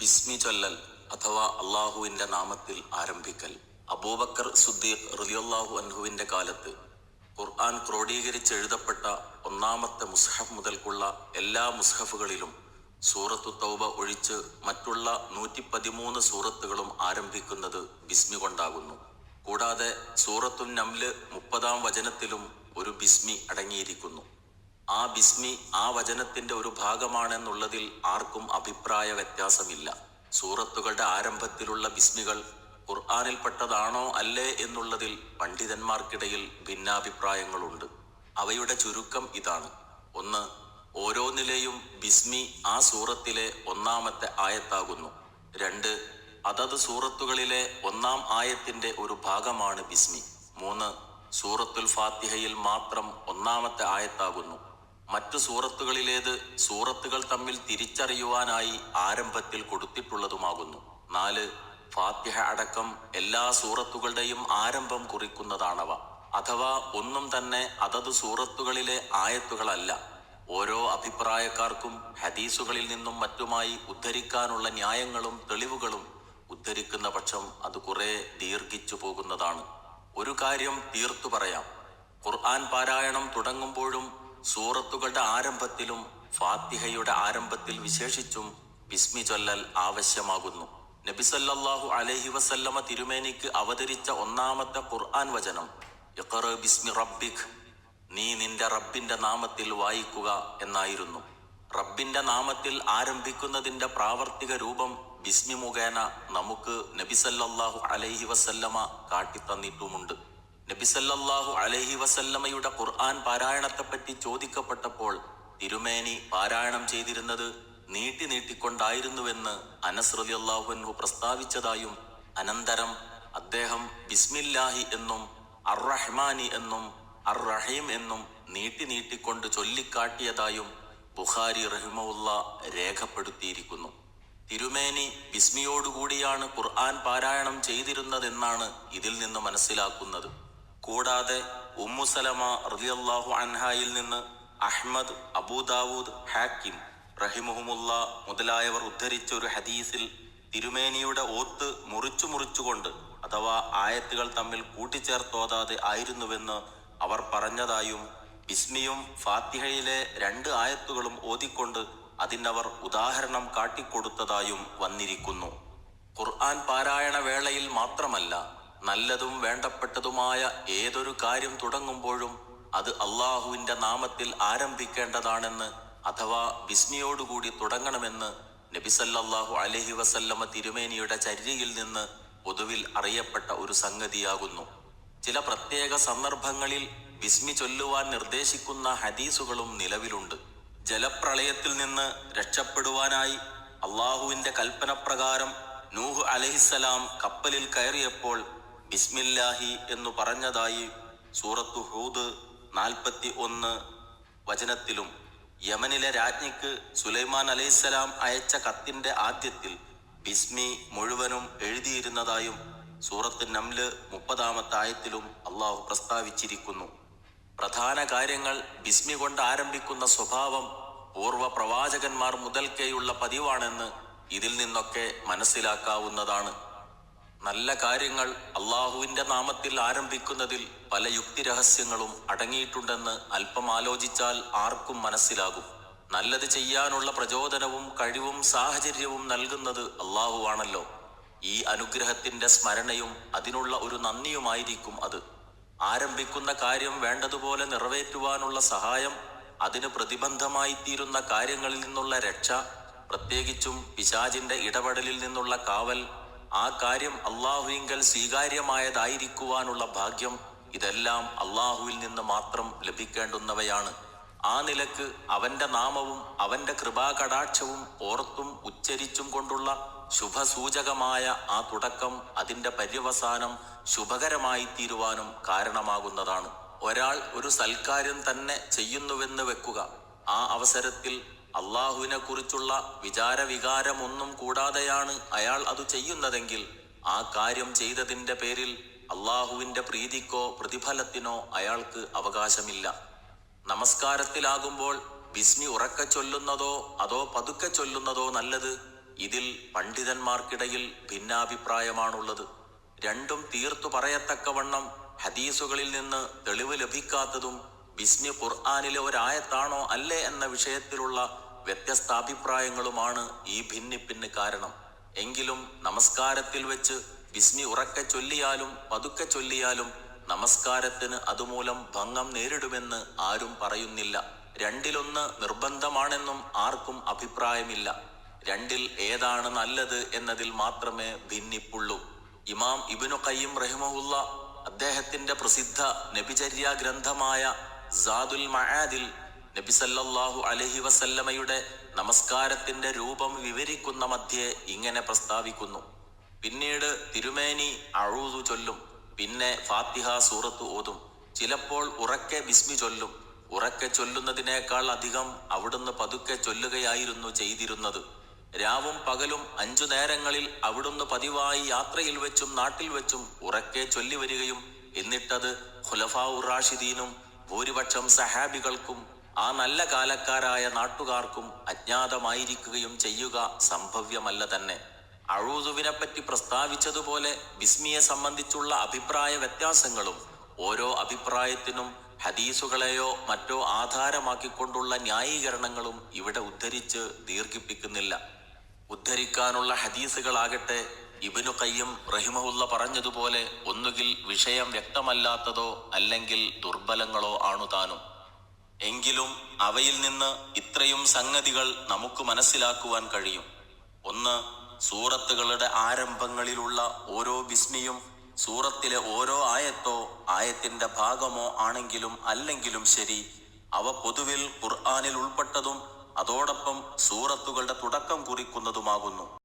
ബിസ്മി ചൊല്ലൽ അഥവാ അള്ളാഹുവിൻ്റെ നാമത്തിൽ ആരംഭിക്കൽ. അബൂബക്കർ സുദ്ദീഖ് റളിയല്ലാഹു അൻഹുവിൻ്റെ കാലത്ത് ഖുർആൻ ക്രോഡീകരിച്ചെഴുതപ്പെട്ട ഒന്നാമത്തെ മുസ്ഹഫ് മുതൽക്കുള്ള എല്ലാ മുസ്ഹഫുകളിലും സൂറത്തു തൗബ ഒഴിച്ച് മറ്റുള്ള 113 സൂറത്തുകളും ആരംഭിക്കുന്നത് ബിസ്മി കൊണ്ടാകുന്നു. കൂടാതെ സൂറത്തുൻ നംല് 30-ാം വചനത്തിലും ഒരു ബിസ്മി അടങ്ങിയിരിക്കുന്നു. ആ ബിസ്മി ആ വചനത്തിന്റെ ഒരു ഭാഗമാണെന്നുള്ളതിൽ ആർക്കും അഭിപ്രായ വ്യത്യാസമില്ല. സൂറത്തുകളുടെ ആരംഭത്തിലുള്ള ബിസ്മികൾ ഖുർആനിൽപ്പെട്ടതാണോ അല്ലേ എന്നുള്ളതിൽ പണ്ഡിതന്മാർക്കിടയിൽ ഭിന്നാഭിപ്രായങ്ങളുണ്ട്. അവയുടെ ചുരുക്കം ഇതാണ്: 1. ഓരോന്നിലെയും ബിസ്മി ആ സൂറത്തിലെ ഒന്നാമത്തെ ആയത്താകുന്നു. 2. അതത് സൂറത്തുകളിലെ ഒന്നാം ആയത്തിന്റെ ഒരു ഭാഗമാണ് ബിസ്മി. 3. സൂറത്തുൽ ഫാത്തിഹയിൽ മാത്രം ഒന്നാമത്തെ ആയത്താകുന്നു. മറ്റു സൂറത്തുകളിലേത് സൂറത്തുകൾ തമ്മിൽ തിരിച്ചറിയുവാനായി ആരംഭത്തിൽ കൊടുത്തിട്ടുള്ളതുമാകുന്നു. 4. ഫാത്തിഹ അടക്കം എല്ലാ സൂറത്തുകളുടെയും ആരംഭം കുറിക്കുന്നതാണവ. അഥവാ ഒന്നും തന്നെ അതത് സൂറത്തുകളിലെ ആയത്തുകളല്ല. ഓരോ അഭിപ്രായക്കാർക്കും ഹദീസുകളിൽ നിന്നും മറ്റുമായി ഉദ്ധരിക്കാനുള്ള ന്യായങ്ങളും തെളിവുകളും ഉദ്ധരിക്കുന്ന പക്ഷം അത് കുറെ ദീർഘിച്ചു പോകുന്നതാണ്. ഒരു കാര്യം തീർത്തു പറയാം: ഖുർആൻ പാരായണം തുടങ്ങുമ്പോഴും സൂറത്തുകളുടെ ആരംഭത്തിലും ഫാത്തിഹയുടെ ആരംഭത്തിൽ വിശേഷിച്ചും ബിസ്മി ചൊല്ലൽ ആവശ്യമാകുന്നു. നബി സല്ലല്ലാഹു അലൈഹി വസല്ലമ തിരുമേനിക്ക് അവതരിച്ച ഒന്നാമത്തെ ഖുർആൻ വചനം ഇഖ്റ ബിസ്മി റബ്ബിക്, നീ നിന്റെ റബ്ബിന്റെ നാമത്തിൽ വായിക്കുക എന്നായിരുന്നു. റബ്ബിന്റെ നാമത്തിൽ ആരംഭിക്കുന്നതിന്റെ പ്രാവർത്തിക രൂപം ബിസ്മി മുഖേന നമുക്ക് നബി സല്ലല്ലാഹു അലൈഹി വസല്ലമ കാട്ടിത്തന്നിട്ടുമുണ്ട്. നബി സല്ലല്ലാഹു അലൈഹി വസല്ലമയുടെ ഖുർആൻ പാരായണത്തെപ്പറ്റി ചോദിക്കപ്പെട്ടപ്പോൾ തിരുമേനി പാരായണം ചെയ്തിരുന്നത് നീട്ടിക്കൊണ്ടായിരുന്നുവെന്ന് അനസ് റളിയല്ലാഹു അൻഹു പ്രസ്താവിച്ചതായും അനന്തരം അദ്ദേഹം ബിസ്മില്ലാഹി എന്നും അർ-റഹ്മാനി എന്നും അർ-റഹീം എന്നും നീട്ടിക്കൊണ്ട് ചൊല്ലിക്കാട്ടിയതായും ബുഖാരി റഹിമഹുല്ലാഹ് രേഖപ്പെടുത്തിയിരിക്കുന്നു. തിരുമേനി ബിസ്മിയോടുകൂടിയാണ് ഖുർആൻ പാരായണം ചെയ്തിരുന്നതെന്നാണ് ഇതിൽ നിന്ന് മനസ്സിലാക്കുന്നത്. കൂടാതെ ഉമ്മു സലമ റളിയല്ലാഹു അൻഹായിൽ നിന്ന് അഹ്മദ്, അബൂദാവൂദ്, ഹാക്കിം റഹിമഹുമുല്ലാഹ് മുതലായവർ ഉദ്ധരിച്ച ഒരു ഹദീസിൽ തിരുമേനിയുടെ ഓത്ത് മുറിച്ചുകൊണ്ട് അഥവാ ആയത്തുകൾ തമ്മിൽ കൂട്ടിച്ചേർത്തോതാതെ ആയിരുന്നുവെന്ന് അവർ പറഞ്ഞതായും ബിസ്മിയും ഫാത്തിഹയിലെ 2 ആയത്തുകളും ഓതിക്കൊണ്ട് അതിനവർ ഉദാഹരണം കാട്ടിക്കൊടുത്തതായും വന്നിരിക്കുന്നു. ഖുർആൻ പാരായണ വേളയിൽ മാത്രമല്ല, നല്ലതും വേണ്ടപ്പെട്ടതുമായ ഏതൊരു കാര്യം തുടങ്ങുമ്പോഴും അത് അള്ളാഹുവിന്റെ നാമത്തിൽ ആരംഭിക്കേണ്ടതാണെന്ന് അഥവാ ബിസ്മിയോടുകൂടി തുടങ്ങണമെന്ന് നബി സല്ലല്ലാഹു അലൈഹി വസല്ലമ തിരുമേനിയുടെ ചര്യയിൽ നിന്ന് പൊതുവിൽ അറിയപ്പെട്ട ഒരു സംഗതിയാകുന്നു. ചില പ്രത്യേക സന്ദർഭങ്ങളിൽ ബിസ്മി ചൊല്ലുവാൻ നിർദ്ദേശിക്കുന്ന ഹദീസുകളും നിലവിലുണ്ട്. ജലപ്രളയത്തിൽ നിന്ന് രക്ഷപ്പെടുവാനായി അള്ളാഹുവിന്റെ കൽപ്പനപ്രകാരം നൂഹ് അലൈഹിസ്സലാം കപ്പലിൽ കയറിയപ്പോൾ ബിസ്മില്ലാഹി എന്നു പറഞ്ഞതായി സൂറത്തു ഹൂദ് 41 വചനത്തിലും യമനിലെ രാജ്ഞിക്ക് സുലൈമാൻ അലൈഹിസ്സലാം അയച്ച കത്തിന്റെ ആദ്യത്തിൽ ബിസ്മി മുഴുവനും എഴുതിയിരുന്നതായും സൂറത്ത് നംല് 30-ാമത്തെ ആയത്തിലും അള്ളാഹു പ്രസ്താവിച്ചിരിക്കുന്നു. പ്രധാന കാര്യങ്ങൾ ബിസ്മി കൊണ്ട് ആരംഭിക്കുന്ന സ്വഭാവം പൂർവ്വ പ്രവാചകന്മാർ മുതൽക്കേയുള്ള പതിവാണെന്ന് ഇതിൽ നിന്നൊക്കെ മനസ്സിലാക്കാവുന്നതാണ്. നല്ല കാര്യങ്ങൾ അള്ളാഹുവിന്റെ നാമത്തിൽ ആരംഭിക്കുന്നതിൽ പല യുക്തിരഹസ്യങ്ങളും അടങ്ങിയിട്ടുണ്ടെന്ന് അല്പം ആലോചിച്ചാൽ ആർക്കും മനസ്സിലാകും. നല്ലത് ചെയ്യാനുള്ള പ്രചോദനവും കഴിവും സാഹചര്യവും നൽകുന്നത് അള്ളാഹുവാണല്ലോ. ഈ അനുഗ്രഹത്തിന്റെ സ്മരണയും അതിനുള്ള ഒരു നന്ദിയുമായിരിക്കും അത്. ആരംഭിക്കുന്ന കാര്യം വേണ്ടതുപോലെ നിറവേറ്റുവാനുള്ള സഹായം, അതിന് പ്രതിബന്ധമായി തീരുന്ന കാര്യങ്ങളിൽ നിന്നുള്ള രക്ഷ, പ്രത്യേകിച്ചും പിശാചിന്റെ ഇടപെടലിൽ നിന്നുള്ള കാവൽ, ആ കാര്യം അള്ളാഹുവിങ്കൽ സ്വീകാര്യമായതായിരിക്കുവാനുള്ള ഭാഗ്യം, ഇതെല്ലാം അള്ളാഹുവിൽ നിന്ന് മാത്രം ലഭിക്കേണ്ടുന്നവയാണ്. ആ നിലക്ക് അവന്റെ നാമവും അവന്റെ കൃപാകടാക്ഷവും ഓർത്തും ഉച്ചരിച്ചും കൊണ്ടുള്ള ശുഭസൂചകമായ ആ തുടക്കം അതിന്റെ പര്യവസാനം ശുഭകരമായി തീരുവാനും കാരണമാകുന്നതാണ്. ഒരാൾ ഒരു സൽക്കാര്യം തന്നെ ചെയ്യുന്നുവെന്ന് വെക്കുക. ആ അവസരത്തിൽ അള്ളാഹുവിനെ കുറിച്ചുള്ള വിചാരവികാരമൊന്നും കൂടാതെയാണ് അയാൾ അത് ചെയ്യുന്നതെങ്കിൽ ആ കാര്യം ചെയ്തതിന്റെ പേരിൽ അള്ളാഹുവിന്റെ പ്രീതിക്കോ പ്രതിഫലത്തിനോ അയാൾക്ക് അവകാശമില്ല. നമസ്കാരത്തിലാകുമ്പോൾ ബിസ്മി ഉറക്കെ ചൊല്ലുന്നതോ അതോ പതുക്കെ ചൊല്ലുന്നതോ നല്ലത്? ഇതിൽ പണ്ഡിതന്മാർക്കിടയിൽ ഭിന്നാഭിപ്രായമാണുള്ളത്. രണ്ടും തീർത്തു പറയത്തക്കവണ്ണം ഹദീസുകളിൽ നിന്ന് തെളിവ് ലഭിക്കാത്തതും ബിസ്മി ഖുർആനിലെ ഒരായത്താണോ അല്ലേ എന്ന വിഷയത്തിലുള്ള വ്യത്യസ്താഭിപ്രായങ്ങളുമാണ് ഈ ഭിന്നിപ്പിന് കാരണം. എങ്കിലും നമസ്കാരത്തിൽ വെച്ച് ബിസ്മി ഉറക്കെ ചൊല്ലിയാലും പതുക്കെ ചൊല്ലിയാലും നമസ്കാരത്തിന് അതുമൂലം ഭംഗം നേരിടുമെന്ന് ആരും പറയുന്നില്ല. രണ്ടിലൊന്ന് നിർബന്ധമാണെന്നും ആർക്കും അഭിപ്രായമില്ല. രണ്ടിൽ ഏതാണ് നല്ലത് എന്നതിൽ മാത്രമേ ഭിന്നിപ്പുള്ളൂ. ഇമാം ഇബ്നു ഖയ്യിം റഹിമഹുല്ല അദ്ദേഹത്തിന്റെ പ്രസിദ്ധ നബിചര്യാ ഗ്രന്ഥമായ സാദുൽ മആദിൽ നബി സല്ലല്ലാഹു അലൈഹി വസല്ലമയുടെ നമസ്കാരത്തിന്റെ രൂപം വിവരിക്കുന്ന മധ്യേ ഇങ്ങനെ പ്രസ്താവിക്കുന്നു: പിന്നീട് തിരുമേനി അഊദു ചൊല്ലും, പിന്നെ ഫാത്തിഹ സൂറത്ത് ഓതും, ചിലപ്പോൾ ഉറക്കെ ബിസ്മി ചൊല്ലും. ഉറക്കെ ചൊല്ലുന്നതിനേക്കാൾ അധികം അവിടുന്ന് പതുക്കെ ചൊല്ലുകയായിരുന്നു ചെയ്തിരുന്നത്. രാവും പകലും 5 നേരങ്ങളിൽ അവിടുന്ന് പതിവായി യാത്രയിൽ വെച്ചും നാട്ടിൽ വെച്ചും ഉറക്കെ ചൊല്ലി വരികയും എന്നിട്ടത് ഖുലഫാഉർ റാഷിദീനും ഭൂരിപക്ഷം സഹാബികൾക്കും ആ നല്ല കാലക്കാരായ നാട്ടുകാർക്കും അജ്ഞാതമായിരിക്കുകയും ചെയ്യുക സംഭവ്യമല്ല തന്നെ. അഊദുവിനെപ്പറ്റി പ്രസ്താവിച്ചതുപോലെ ബിസ്മിയെ സംബന്ധിച്ചുള്ള അഭിപ്രായ വ്യത്യാസങ്ങളും ഓരോ അഭിപ്രായത്തിനും ഹദീസുകളെയോ മറ്റോ ആധാരമാക്കിക്കൊണ്ടുള്ള ന്യായീകരണങ്ങളും ഇവിടെ ഉദ്ധരിച്ച് ദീർഘിപ്പിക്കുന്നില്ല. ഉദ്ധരിക്കാനുള്ള ഹദീസുകളാകട്ടെ ഇബ്നു ഖയ്യിം റഹിമഹുല്ല പറഞ്ഞതുപോലെ ഒന്നുകിൽ വിഷയം വ്യക്തമല്ലാത്തതോ അല്ലെങ്കിൽ ദുർബലങ്ങളോ ആണു താനും. എങ്കിലും അവയിൽ നിന്ന് ഇത്രയും സംഗതികൾ നമുക്ക് മനസ്സിലാക്കുവാൻ കഴിയും. ഒന്ന്, സൂറത്തുകളുടെ ആരംഭങ്ങളിലുള്ള ഓരോ ബിസ്മിയും സൂറത്തിലെ ഓരോ ആയത്തോ ആയത്തിന്റെ ഭാഗമോ ആണെങ്കിലും അല്ലെങ്കിലും ശരി, അവ പൊതുവിൽ ഖുർആനിൽ ഉൾപ്പെട്ടതും അതോടൊപ്പം സൂറത്തുകളുടെ തുടക്കം കുറിക്കുന്നതുമാകുന്നു.